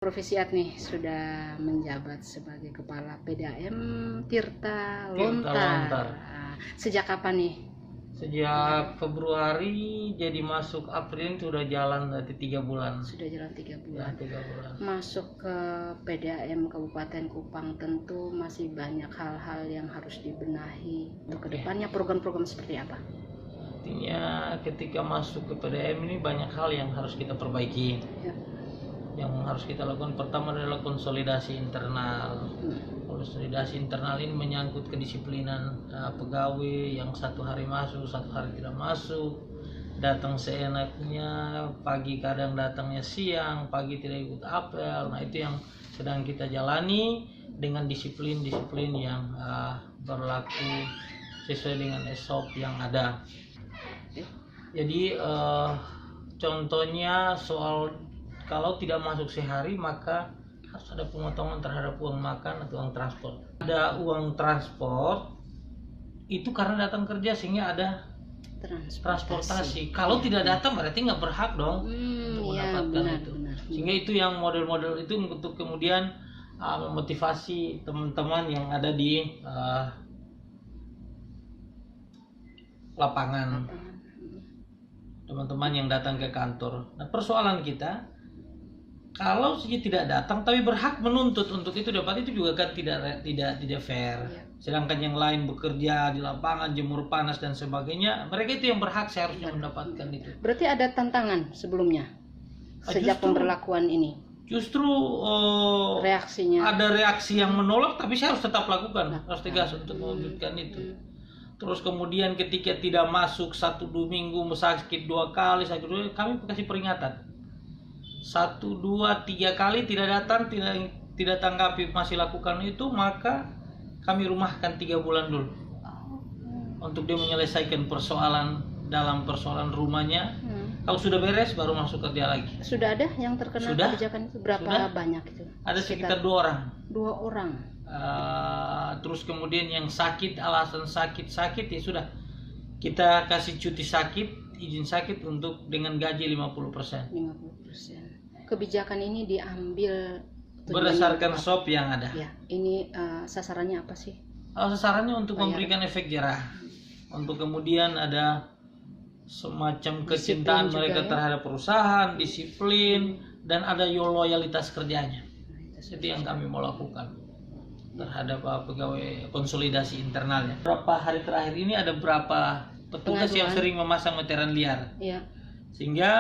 Prof. Yat nih sudah menjabat sebagai Kepala PDAM Tirta Lontar. Sejak kapan nih? Sejak Februari, jadi masuk April sudah jalan berarti 3 bulan. Sudah jalan 3 bulan. Ya, 3 bulan. Masuk ke PDAM Kabupaten Kupang tentu masih banyak hal-hal yang harus dibenahi. Untuk kedepannya program-program seperti apa? Artinya ketika masuk ke PDAM ini banyak hal yang harus kita perbaiki. Ya. Yang harus kita lakukan pertama adalah konsolidasi internal. Konsolidasi internal ini menyangkut kedisiplinan pegawai yang satu hari masuk, satu hari tidak masuk, datang seenaknya, pagi kadang datangnya siang, pagi tidak ikut apel. Nah, itu yang sedang kita jalani dengan disiplin-disiplin yang berlaku sesuai dengan SOP yang ada. Jadi contohnya soal kalau tidak masuk sehari maka harus ada pemotongan terhadap uang makan atau uang transport. Ada uang transport itu karena datang kerja sehingga ada transportasi. Kalau tidak datang berarti nggak berhak dong untuk mendapatkan itu. Sehingga itu yang model-model itu untuk kemudian memotivasi teman-teman yang ada di lapangan, teman-teman yang datang ke kantor. Nah, persoalan kita kalau saja tidak datang tapi berhak menuntut untuk itu dapat, itu juga kan tidak fair. Sedangkan yang lain bekerja di lapangan, jemur panas dan sebagainya, mereka itu yang berhak seharusnya mendapatkan itu. Berarti ada tantangan sebelumnya sejak pemberlakuan ini. Justru reaksinya ada reaksi yang menolak, tapi saya harus tetap lakukan, harus tegas untuk mewujudkan itu. Terus kemudian ketika tidak masuk 1-2 minggu, sakit 2 kali, kami kasih peringatan. 1, 2, 3 kali tidak datang, tidak tanggapi, masih lakukan itu, maka kami rumahkan 3 bulan dulu untuk dia menyelesaikan persoalan dalam persoalan rumahnya. Kalau sudah beres baru masuk kerja lagi. Sudah ada yang terkena kebijakan itu? Berapa banyak itu? Ada sekitar 2 orang. 2 orang. Terus kemudian yang sakit, alasan sakit ya sudah, kita kasih cuti sakit, izin sakit untuk dengan gaji 50%. Kebijakan ini diambil berdasarkan SOP yang ada. Ya, ini sasarannya apa sih? Sasarannya untuk memberikan efek jerah, untuk kemudian ada semacam kecintaan mereka terhadap perusahaan, disiplin, dan ada loyalitas kerjanya. Itu yang kami mau lakukan terhadap pegawai, konsolidasi internalnya. Berapa hari terakhir ini ada berapa petugas yang sering memasang meteran liar. Ya. Sehingga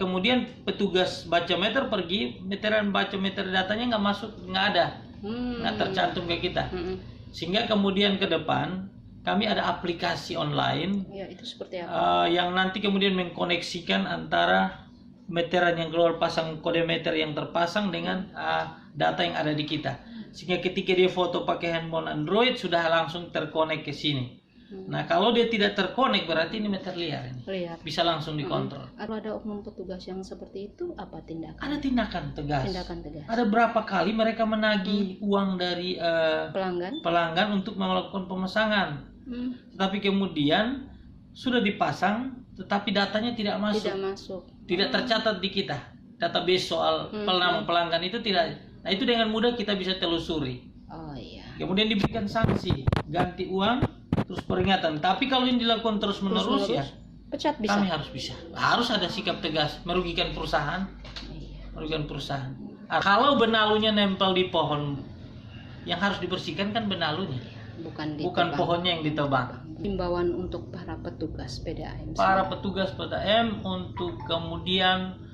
kemudian petugas baca meter pergi, meteran baca meter datanya nggak masuk, nggak ada, nggak tercantum ke kita. Sehingga kemudian ke depan kami ada aplikasi online. Ya, itu seperti apa? Yang nanti kemudian mengkoneksikan antara meteran yang keluar pasang kode meter yang terpasang dengan data yang ada di kita. Sehingga ketika dia foto pakai handphone Android sudah langsung terkonek ke sini. Nah, kalau dia tidak terkonek berarti ini meter liar ini. Bisa langsung dikontrol. Ada oknum petugas yang seperti itu, apa tindakan? Ada tindakan tegas. Tindakan tegas. Ada berapa kali mereka menagih uang dari pelanggan untuk melakukan pemesanan. Tetapi kemudian sudah dipasang tetapi datanya tidak masuk. Tidak tercatat di kita. Database soal pelanggan itu tidak. Nah, itu dengan mudah kita bisa telusuri. Oh iya. Kemudian diberikan sanksi, ganti uang, terus peringatan. Tapi kalau ini dilakukan terus-menerus ya pecat bisa. Kami harus ada sikap tegas, merugikan perusahaan. Merugikan perusahaan. Kalau benalunya nempel di pohon, yang harus dibersihkan kan benalunya. Bukan pohonnya yang ditebang. Himbauan untuk para petugas PDAM. Para petugas PDAM untuk kemudian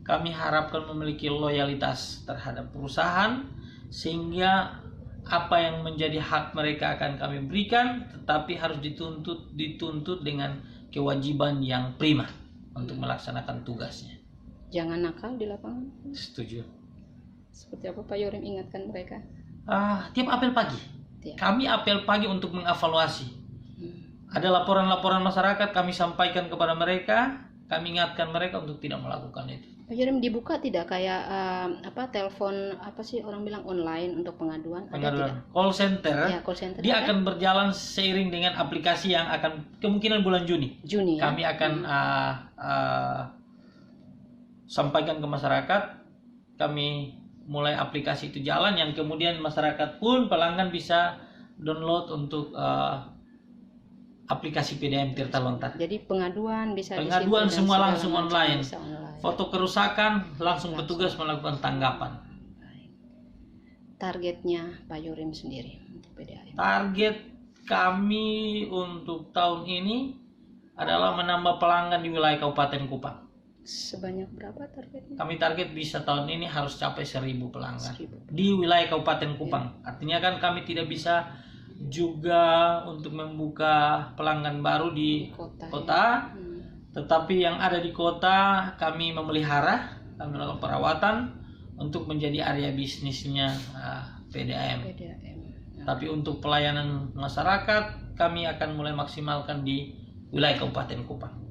kami harapkan memiliki loyalitas terhadap perusahaan, sehingga apa yang menjadi hak mereka akan kami berikan, tetapi harus dituntut dengan kewajiban yang prima untuk melaksanakan tugasnya. Jangan nakal di lapangan. Setuju. Seperti apa Pak Yorim ingatkan mereka? Tiap apel pagi. Kami apel pagi untuk mengevaluasi. Ada laporan-laporan masyarakat kami sampaikan kepada mereka, kami ingatkan mereka untuk tidak melakukan itu. Pak Yorim, dibuka tidak kayak telepon orang bilang online untuk pengaduan? Pengaduan call center. Ya, call center. Dia akan berjalan seiring dengan aplikasi yang akan kemungkinan bulan Juni. Kami akan sampaikan ke masyarakat. Kami mulai aplikasi itu jalan, yang kemudian masyarakat pun pelanggan bisa download untuk aplikasi PDAM Tirta Lontar. Jadi pengaduan bisa Pengaduan di situ dan semua segala langsung macam online. bisa online. Foto kerusakan langsung petugas melakukan tanggapan. Baik. Targetnya Pak Yurim sendiri untuk PDAM. Target kami untuk tahun ini adalah menambah pelanggan di wilayah Kabupaten Kupang. Sebanyak berapa targetnya? Kami target bisa tahun ini harus capai 1.000 pelanggan 1.000. di wilayah Kabupaten Kupang. Artinya kan kami tidak bisa juga untuk membuka pelanggan baru di kota. Tetapi yang ada di kota kami memelihara, kami melakukan perawatan untuk menjadi area bisnisnya PDAM. Tapi untuk pelayanan masyarakat kami akan mulai maksimalkan di wilayah Kabupaten Kupang.